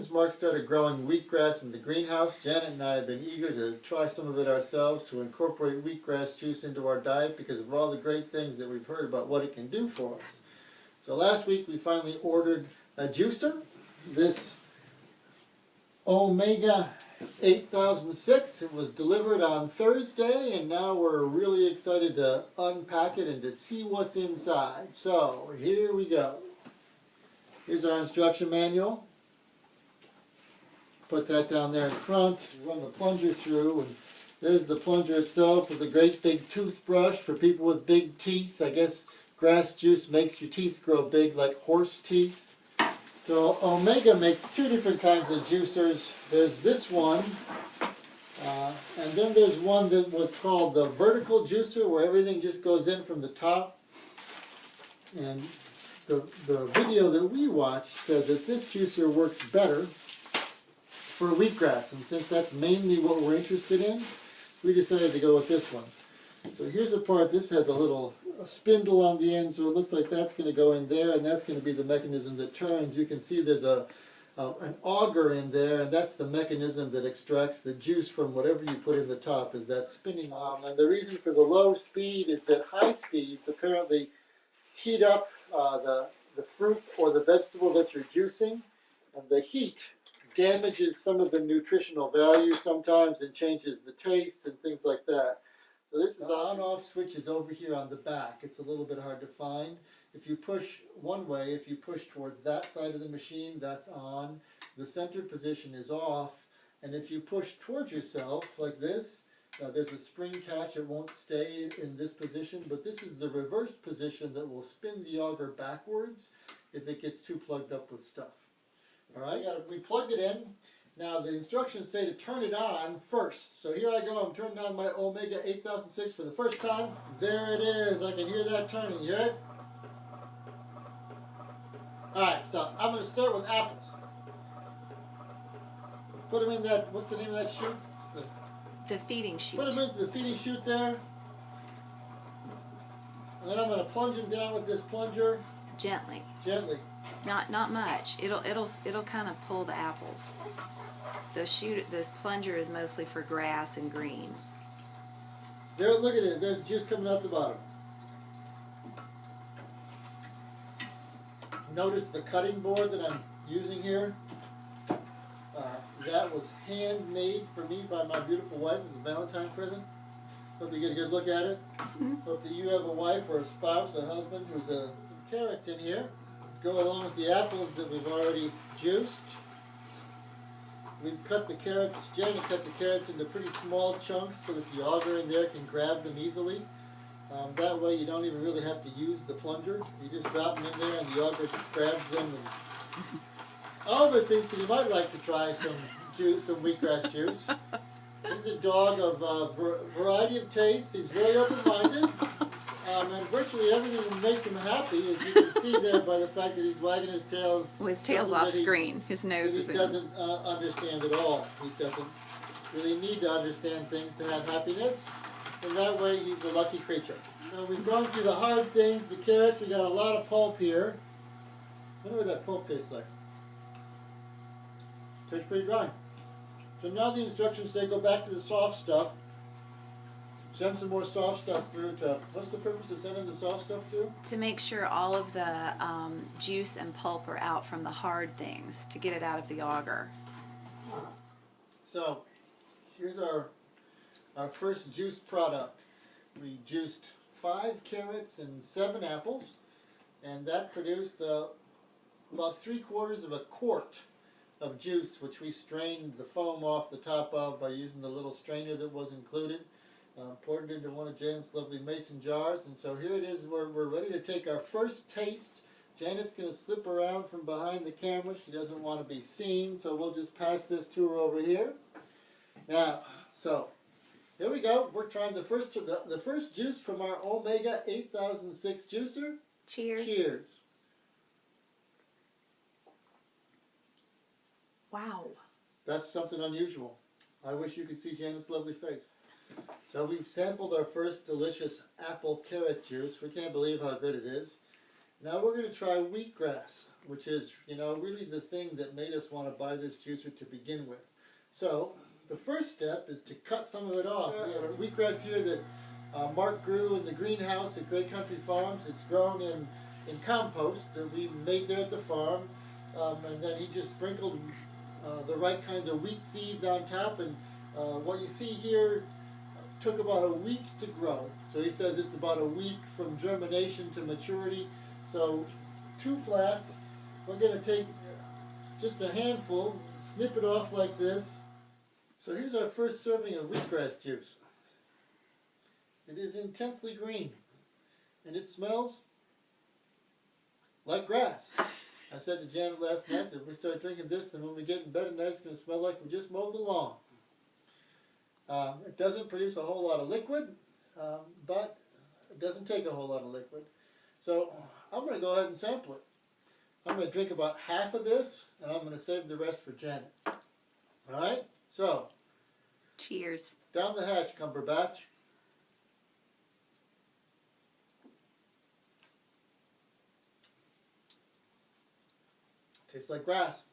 since Mark started growing wheatgrass in the greenhouse, Janet and I have been eager to try some of it ourselves to incorporate wheatgrass juice into our diet because of all the great things that we've heard about what it can do for us. So last week we finally ordered a juicer, this Omega 8006. It was delivered on Thursday, and now we're really excited to unpack it and to see what's inside. So here we go. Here's our instruction manual. Put that down there in front. Run the plunger through, and there's the plunger itself with a great big toothbrush for people with big teeth. I guess grass juice makes your teeth grow big like horse teeth. So Omega makes two different kinds of juicers. There's this one, and then there's one that was called the vertical juicer, where everything just goes in from the top. And the video that we watched said that this juicer works better for wheatgrass, and since that's mainly what we're interested in, we decided to go with this one. So here's a part. This has a little spindle on the end, so it looks like that's going to go in there, and that's going to be the mechanism that turns. You can see there's an auger in there, and that's the mechanism that extracts the juice from whatever you put in the top, is that spinning arm. And the reason for the low speed is that high speeds apparently heat up the fruit or the vegetable that you're juicing, and the heat damages some of the nutritional value sometimes and changes the taste and things like that. So this is on-off switch is over here on the back. It's a little bit hard to find. If you push one way, if you push towards that side of the machine, that's on. The center position is off. And if you push towards yourself like this, there's a spring catch. It won't stay in this position, but this is the reverse position that will spin the auger backwards if it gets too plugged up with stuff. All right, we plugged it in. Now the instructions say to turn it on first. So here I go, I'm turning on my Omega 8006 for the first time. There it is, I can hear that turning, you hear it? Alright, so I'm going to start with apples. Put them in that, what's the name of that chute? The feeding chute. Put them into the feeding chute there. And then I'm going to plunge them down with this plunger. Gently. Gently. Not much. It'll kind of pull the apples. The plunger is mostly for grass and greens. There, look at it. There's juice coming out the bottom. Notice the cutting board that I'm using here. That was handmade for me by my beautiful wife. It was a Valentine present. Hope you get a good look at it. Hope that you have a wife or a spouse, a husband, who's some carrots in here. Go along with the apples that we've already juiced. We've cut the carrots, Janet cut the carrots into pretty small chunks so that the auger in there can grab them easily. That way you don't even really have to use the plunger. You just drop them in there and the auger grabs them. And Oliver thinks that he might like to try some wheatgrass juice. This is a dog of variety of tastes. He's very open-minded. And virtually everything that makes him happy, as you can see there by the fact that he's wagging his tail. Well, his tail's off screen. His nose is in. He doesn't understand at all. He doesn't really need to understand things to have happiness. And that way he's a lucky creature. So we've gone through the hard things, the carrots. We got a lot of pulp here. I wonder what that pulp tastes like. Tastes pretty dry. So now the instructions say go back to the soft stuff. Send some more soft stuff through to, what's the purpose of sending the soft stuff through? To make sure all of the juice and pulp are out from the hard things, to get it out of the auger. So, here's our first juiced product. We juiced 5 carrots and 7 apples, and that produced about 3/4 of a quart of juice, which we strained the foam off the top of by using the little strainer that was included. Poured it into one of Janet's lovely mason jars, and so here it is. We're ready to take our first taste. Janet's going to slip around from behind the camera. She doesn't want to be seen, so we'll just pass this to her over here. Now, so here we go. We're trying the first juice from our Omega 8006 juicer. Cheers. Cheers. Wow. That's something unusual. I wish you could see Janet's lovely face. So we've sampled our first delicious apple carrot juice. We can't believe how good it is. Now we're going to try wheatgrass, which is, really the thing that made us want to buy this juicer to begin with. So the first step is to cut some of it off. We have wheatgrass here that Mark grew in the greenhouse at Great Country Farms. It's grown in compost that we made there at the farm. And then he just sprinkled the right kinds of wheat seeds on top. And what you see here took about a week to grow. So he says it's about a week from germination to maturity. So 2 flats, we're going to take just a handful, snip it off like this. So here's our first serving of wheatgrass juice. It is intensely green, and it smells like grass. I said to Janet last night that if we start drinking this, then when we get in bed at night, it's going to smell like we just mowed the lawn. It doesn't produce a whole lot of liquid, but it doesn't take a whole lot of liquid. So I'm going to go ahead and sample it. I'm going to drink about half of this, and I'm going to save the rest for Janet. All right? So, Cheers. down the hatch, Cumberbatch. Tastes like grass.